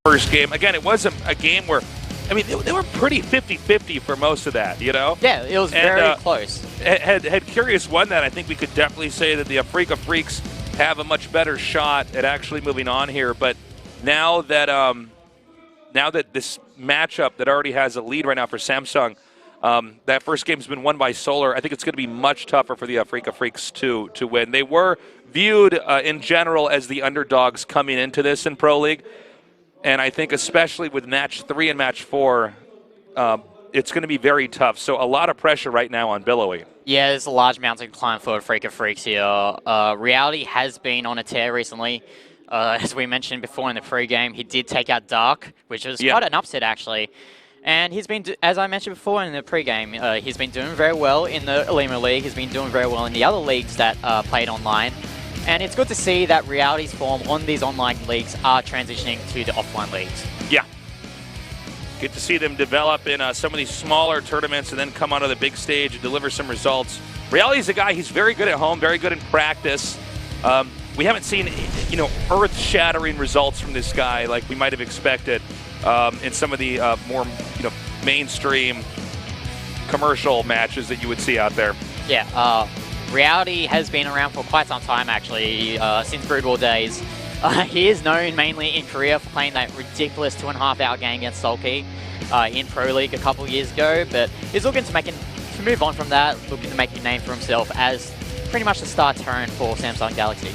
first game. Again, it wasn't a game where, I mean, they were pretty 50-50 for most of that, you know? Yeah, it was very close. Had Curious won that, I think we could definitely say that the Afreeca Freaks have a much better shot at actually moving on here. But now that this matchup that already has a lead right now for Samsung, that first game's been won by Solar. I think it's going to be much tougher for the Afreeca Freaks to win. They were viewed in general as the underdogs coming into this in Pro League. And I think especially with Match 3 and Match 4, it's going to be very tough. So a lot of pressure right now on Billowy. Yeah, there's a large mountain climb for Afreeca Freaks here. Reality has been on a tear recently. As we mentioned before in the pre-game, he did take out Dusk, which was quite an upset actually. And he's been, as I mentioned before in the pre-game, he's been doing very well in the Lima League. He's been doing very well in the other leagues that played online. And it's good to see that Reality's form on these online leagues are transitioning to the offline leagues. Yeah. Get to see them develop in some of these smaller tournaments and then come onto the big stage and deliver some results. Reality's a guy, he's very good at home, very good in practice. We haven't seen, you know, earth-shattering results from this guy like we might have expected in some of the more, you know, mainstream commercial matches that you would see out there. Yeah, Reality has been around for quite some time, actually, since Brood War days. He is known mainly in Korea for playing that ridiculous 2.5-hour game against Sulky in Pro League a couple of years ago, but he's looking to move on from that, looking to make a name for himself as pretty much the star turn for Samsung Galaxy.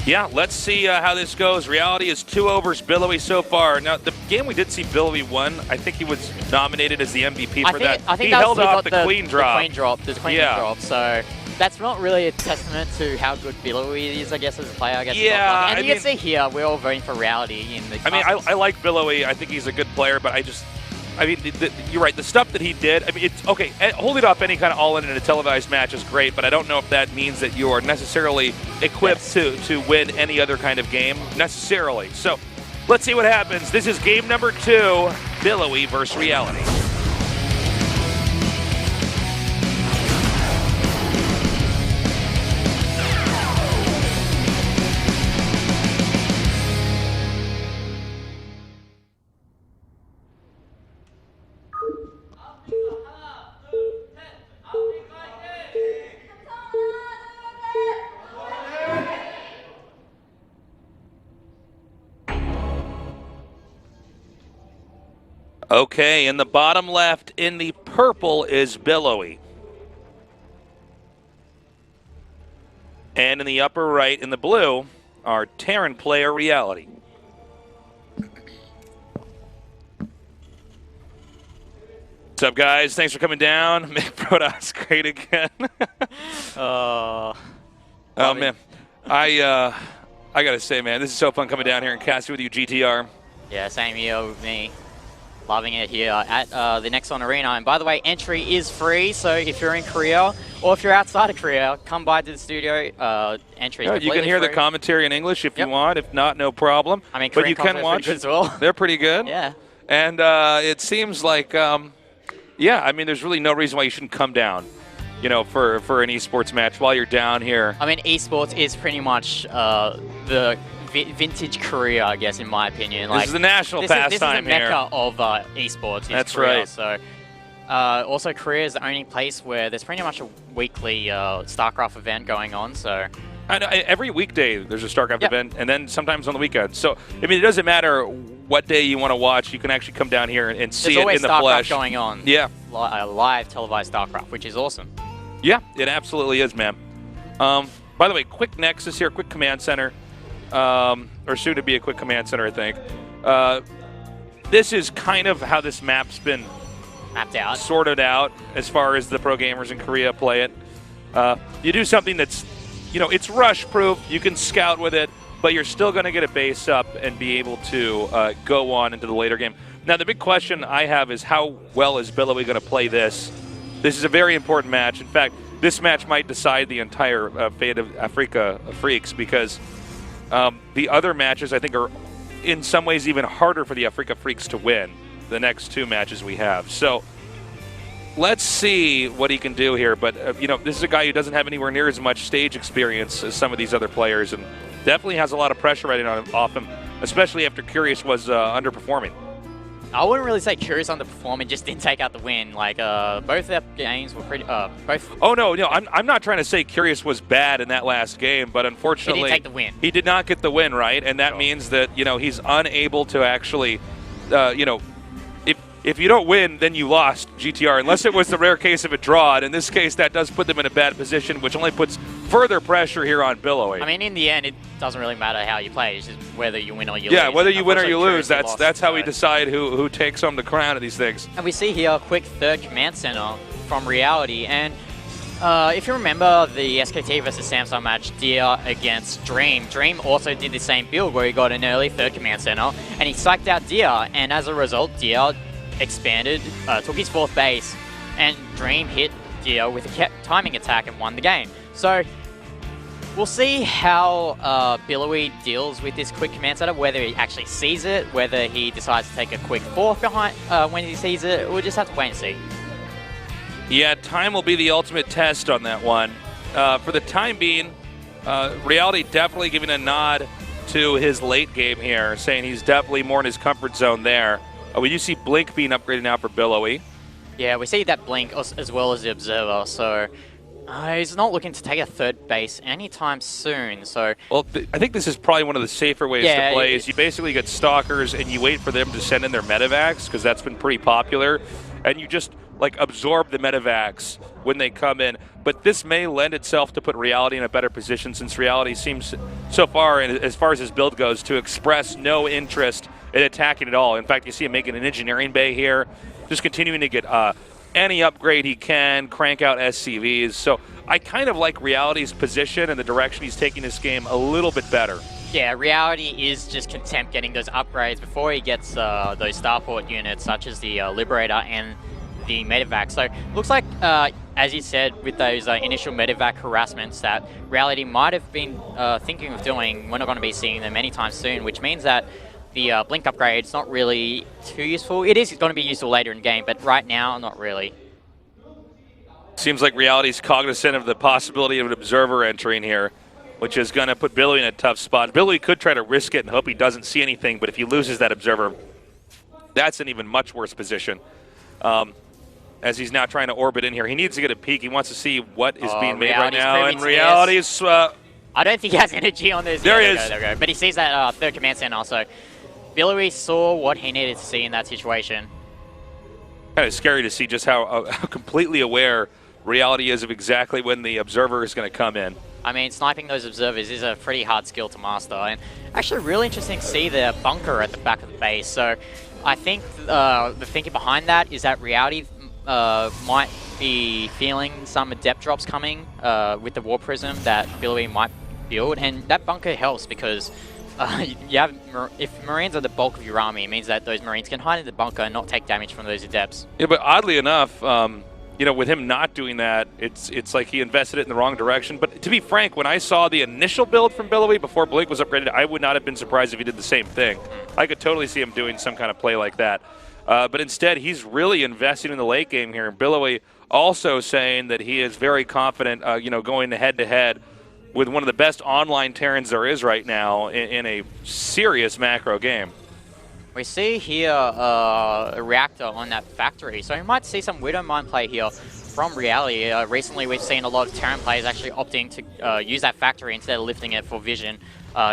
Yeah, let's see how this goes. Reality is 2 overs Billowy so far. Now, the game we did see Billowy won, I think he was nominated as the MVP for that. I think he held off the queen drop. The queen drop, so that's not really a testament to how good Billowy is, I guess, as a player. I guess. Yeah, and you can see here, we're all voting for Reality in the. I mean, I like Billowy. I think he's a good player, but I mean, you're right. The stuff that he did, I mean, it's okay. Holding off any kind of all-in in a televised match is great, but I don't know if that means that you are necessarily equipped to win any other kind of game necessarily. So let's see what happens. This is game number 2, Billowy versus Reality. Okay, in the bottom left, in the purple, is Billowy. And in the upper right, in the blue, our Terran player, Reality. What's up, guys? Thanks for coming down. Mick Protoss, great again. Oh, man. I got to say, man, this is so fun coming down here and casting with you, GTR. Yeah, same here with me. Loving it here at the Nexon Arena. And by the way, entry is free, so if you're in Korea or if you're outside of Korea, come by to the studio. Entry is you can hear the commentary in English if you want. If not, no problem. I mean, but you can watch as well. They're pretty good. Yeah. And it seems like, yeah, I mean, there's really no reason why you shouldn't come down, you know, for an esports match while you're down here. I mean, esports is pretty much the vintage Korea, I guess, in my opinion. This is the national pastime here. This is the mecca here. of esports. That's Korea. right. So, also, Korea is the only place where there's pretty much a weekly Starcraft event going on. So, every weekday there's a Starcraft event, and then sometimes on the weekend. So, I mean, it doesn't matter what day you want to watch. You can actually come down here and see it in the Starcraft flesh. Going on. Yeah. Live televised Starcraft, which is awesome. Yeah, it absolutely is, man. By the way, quick Nexus here, quick command center. Or soon to be a quick command center, I think. This is kind of how this map's been mapped out, sorted out as far as the pro gamers in Korea play it. You do something that's, you know, it's rush proof. You can scout with it, but you're still going to get a base up and be able to go on into the later game. Now, the big question I have is how well is Billowy going to play this? This is a very important match. In fact, this match might decide the entire fate of Afreeca Freaks because the other matches, I think, are in some ways even harder for the Afreeca Freaks to win, the next 2 matches we have. So let's see what he can do here. But, you know, this is a guy who doesn't have anywhere near as much stage experience as some of these other players and definitely has a lot of pressure right off him. especially after Curious was underperforming. I wouldn't really say Curious underperforming, just didn't take out the win. Like, both their games were pretty, both... Oh, no, I'm not trying to say Curious was bad in that last game, but unfortunately... He didn't take the win. He did not get the win, right? And that means that, he's unable to actually, if you don't win, then you lost, GTR, unless it was the rare case of a draw. And in this case, that does put them in a bad position, which only puts further pressure here on Billowy. I mean, in the end, it doesn't really matter how you play. It's just whether you win or you lose. Yeah, whether you win or you lose. That's That's how we decide who takes home the crown of these things. And we see here a quick third command center from Reality. And if you remember the SKT versus Samsung match, Deer against Dream, Dream also did the same build where he got an early third command center, and he psyched out Deer. And as a result, Deer expanded, took his 4th base, and Dream hit Deer with a timing attack and won the game. So we'll see how Billowy deals with this quick command center, whether he actually sees it, whether he decides to take a quick 4th behind when he sees it. We'll just have to wait and see. Yeah, time will be the ultimate test on that one. For the time being, Reality definitely giving a nod to his late game here, saying he's definitely more in his comfort zone there. We do see Blink being upgraded now for Billowy. Yeah, we see that Blink as well as the Observer, so he's not looking to take a 3rd base anytime soon. So, well, I think this is probably one of the safer ways to play. Is you basically get Stalkers and you wait for them to send in their Medivacs, because that's been pretty popular, and you just absorb the Medivacs when they come in. But this may lend itself to put Reality in a better position, since Reality seems so far, as far as his build goes, to express no interest in attacking at all. In fact, you see him making an engineering bay here, just continuing to get any upgrade he can, crank out SCVs. So I kind of like Reality's position and the direction he's taking this game a little bit better. Yeah, Reality is just content getting those upgrades before he gets those starport units, such as the Liberator and the Medivac. So looks like, as you said, with those initial Medivac harassments that Reality might have been thinking of doing, we're not going to be seeing them anytime soon, which means that the Blink upgrade is not really too useful. It is going to be useful later in the game, but right now, not really. Seems like Reality's cognizant of the possibility of an Observer entering here, which is going to put Billowy in a tough spot. Billowy could try to risk it and hope he doesn't see anything, but if he loses that Observer, that's an even much worse position. As he's now trying to orbit in here. He needs to get a peek. He wants to see what is being made right now. And Reality's... I don't think he has energy on this. There he is. There we go. But he sees that 3rd command center also. Billowy saw what he needed to see in that situation. Kind of scary to see just how completely aware Reality is of exactly when the Observer is going to come in. I mean, sniping those Observers is a pretty hard skill to master. And actually really interesting to see the bunker at the back of the base. So I think the thinking behind that is that Reality might be feeling some Adept drops coming with the War Prism that Billowy might build. And that bunker helps because if Marines are the bulk of your army, it means that those Marines can hide in the bunker and not take damage from those Adepts. Yeah, but oddly enough, with him not doing that, it's like he invested it in the wrong direction. But to be frank, when I saw the initial build from Billowy before Blink was upgraded, I would not have been surprised if he did the same thing. I could totally see him doing some kind of play like that. But instead, he's really investing in the late game here. Billowy also saying that he is very confident, going head-to-head with one of the best online Terrans there is right now in a serious macro game. We see here a reactor on that factory, so we might see some Widow Mine play here from Reality. Recently, we've seen a lot of Terran players actually opting to use that factory instead of lifting it for vision,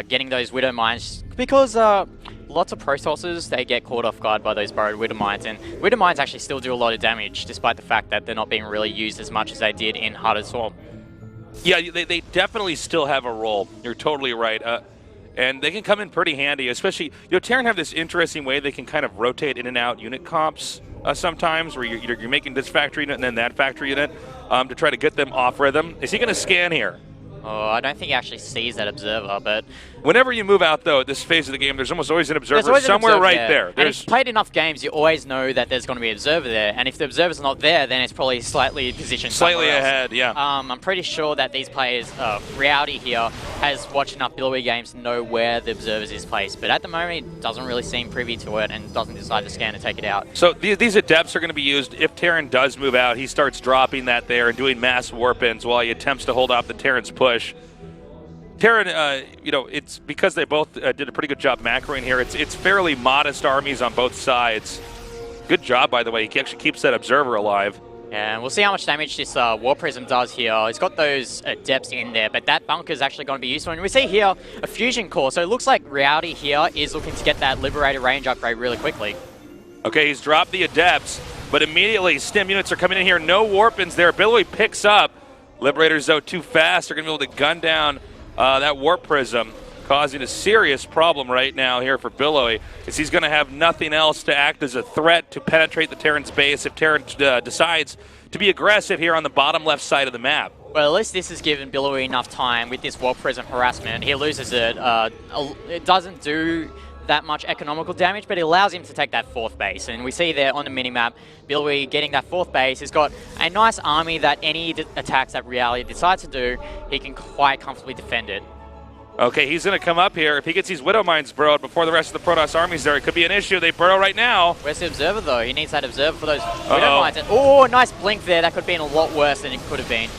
getting those Widow Mines, because lots of Pro Sources, they get caught off guard by those borrowed Widow Mines, and Widow Mines actually still do a lot of damage, despite the fact that they're not being really used as much as they did in Heart of Swarm. Yeah, they definitely still have a role. You're totally right. And they can come in pretty handy, especially, Terran have this interesting way they can kind of rotate in and out unit comps sometimes, where you're making this factory unit and then that factory unit to try to get them off rhythm. Is he going to scan here? Oh, I don't think he actually sees that Observer, but... Whenever you move out, though, at this phase of the game, there's almost always an Observer somewhere right there. And if you've played enough games, you always know that there's going to be an Observer there, and if the Observer's not there, then it's probably slightly positioned slightly somewhere ahead, else. yeah. I'm pretty sure that these players, Reality here, has watched enough Billowy games to know where the Observers is placed, but at the moment, it doesn't really seem privy to it and doesn't decide to scan and take it out. So these Adepts are going to be used. If Terran does move out, he starts dropping that there and doing mass warp-ins while he attempts to hold off the Terran's push. Terran, you know, it's because they both did a pretty good job macroing here. It's fairly modest armies on both sides. Good job, by the way. He actually keeps that Observer alive. Yeah, and we'll see how much damage this War Prism does here. He's got those depths in there, but that bunker is actually going to be useful. And we see here a Fusion Core, so it looks like Reality here is looking to get that Liberator range upgrade really quickly. Okay, he's dropped the Adepts, but immediately Stim units are coming in here. No Warpins there. Billowy picks up. Liberators, though, too fast. They're going to be able to gun down that Warp Prism, causing a serious problem right now here for Billowy, as he's going to have nothing else to act as a threat to penetrate the Terran's base if Terran decides to be aggressive here on the bottom left side of the map. Well, at least this has given Billowy enough time with this Warp Prism harassment. He loses it. It doesn't do that much economical damage, but it allows him to take that 4th base. And we see there on the minimap, Billowy getting that 4th base. He's got a nice army that any attacks that Reality decides to do, he can quite comfortably defend it. Okay, he's going to come up here. If he gets these Widow Mines burrowed before the rest of the Protoss armies there, it could be an issue. They burrow right now. Where's the Observer, though? He needs that Observer for those Widow Mines. Oh, nice blink there. That could have been a lot worse than it could have been.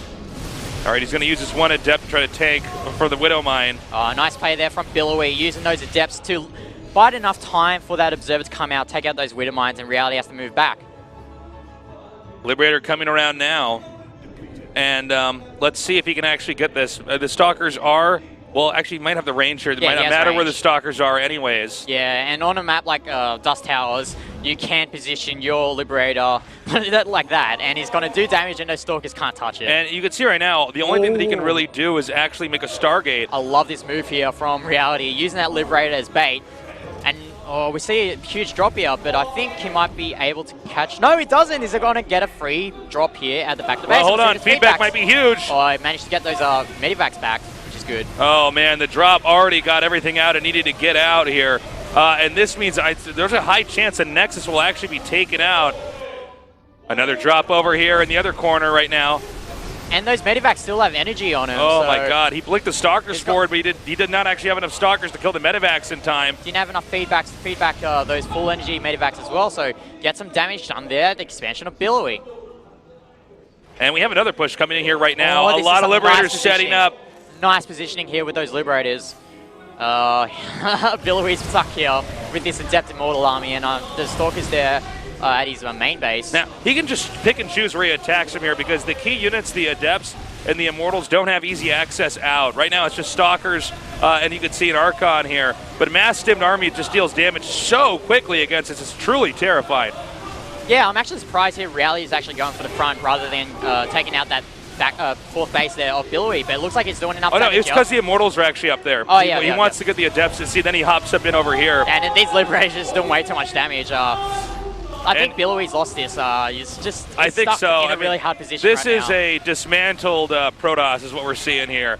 All right, he's going to use his one Adept to try to tank for the Widow Mine. Oh, nice play there from Billowy, using those Adepts to bide enough time for that Observer to come out, take out those Widow Mines, and Reality has to move back. Liberator coming around now. And let's see if he can actually get this. The Stalkers are... Well, actually, he might have the range here. It might not matter where the Stalkers are anyways. Yeah, and on a map like Dust Towers, you can position your Liberator like that, and he's going to do damage, and those Stalkers can't touch it. And you can see right now, the only thing that he can really do is actually make a Stargate. I love this move here from Reality, using that Liberator as bait. And we see a huge drop here, but I think he might be able to catch... No, he doesn't. He's going to get a free drop here at the back of the base. Well, hold on. Feedback might be huge. Oh, he managed to get those Medivacs back. Good. Oh man, the drop already got everything out and needed to get out here. And this means there's a high chance that Nexus will actually be taken out. Another drop over here in the other corner right now. And those Medivacs still have energy on him. Oh so my god, he blinked the Stalkers forward, but he did not actually have enough Stalkers to kill the Medivacs in time. Didn't have enough feedback those full energy Medivacs as well, so get some damage done there, the expansion of Billowy. And we have another push coming in here right now. A lot of Liberators setting up. Nice positioning here with those Liberators. Billowy's stuck here with this Adept Immortal army, and the Stalker's there at his main base. Now, he can just pick and choose where he attacks from here because the key units, the Adepts and the Immortals, don't have easy access out. Right now, it's just Stalkers, and you can see an Archon here. But Mass Stimmed Army just deals damage so quickly against us. It's truly terrifying. Yeah, I'm actually surprised here Reality is actually going for the front rather than taking out that back 4th base there of Billowy, but it looks like he's doing enough damage. Oh no, it's because the Immortals are actually up there. Oh yeah, he wants to get the Adepts to see, then he hops up in over here. And then these Liberators doing way too much damage. I think Billowy's lost this. He's stuck in a really hard position This right is now. a dismantled Protoss is what we're seeing here.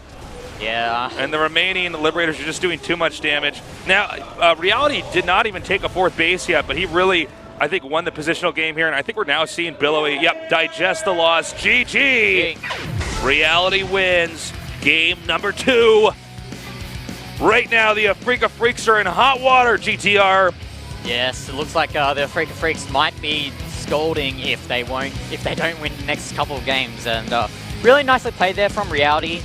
Yeah. And the remaining Liberators are just doing too much damage. Now, Reality did not even take a 4th base yet, but he really... I think won the positional game here, and I think we're now seeing Billowy, digest the loss. GG! Reality wins game number 2. Right now, the Afreeca Freaks are in hot water, GTR. Yes, it looks like the Afreeca Freaks might be scolding if they don't win the next couple of games. And really nicely played there from Reality,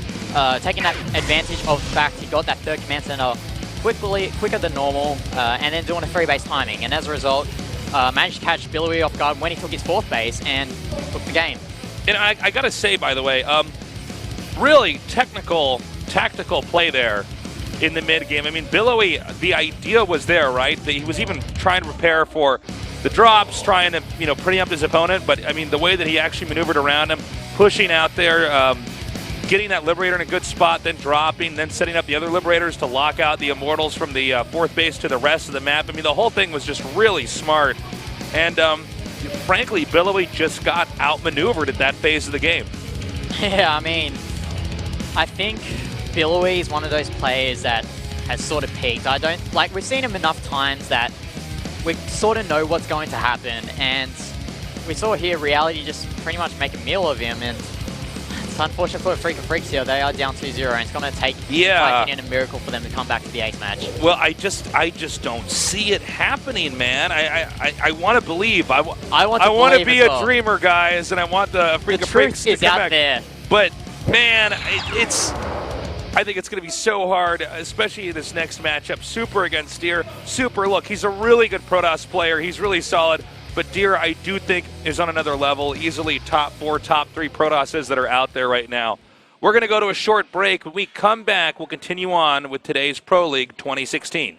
taking that advantage of the fact he got that 3rd command center quicker than normal, and then doing a 3-base timing. And as a result, managed to catch Billowy off guard when he took his 4th base and took the game. And I gotta say, by the way, really tactical play there in the mid game. I mean, Billowy, the idea was there, right? That he was even trying to prepare for the drops, trying to preempt his opponent. But I mean, the way that he actually maneuvered around him, pushing out there, getting that Liberator in a good spot, then dropping, then setting up the other Liberators to lock out the Immortals from the 4th base to the rest of the map. I mean, the whole thing was just really smart. And frankly, Billowy just got outmaneuvered at that phase of the game. Yeah, I mean, I think Billowy is one of those players that has sort of peaked. We've seen him enough times that we sort of know what's going to happen. And we saw here Reality just pretty much make a meal of him. And it's unfortunate for Afreeca Freaks here. They are down 2-0, and it's going to take, in my opinion, a miracle for them to come back to the ace match. Well, I just don't see it happening, man. I want to believe. I want to be a dreamer, guys, and I want the Afreeca Freaks to come back. The truth is out there. But man, I think it's going to be so hard, especially in this next matchup. Super against Deer. Super, look, he's a really good Protoss player. He's really solid. But Deer, I do think, is on another level. Easily top 4, top 3 Protosses that are out there right now. We're going to go to a short break. When we come back, we'll continue on with today's Pro League 2016.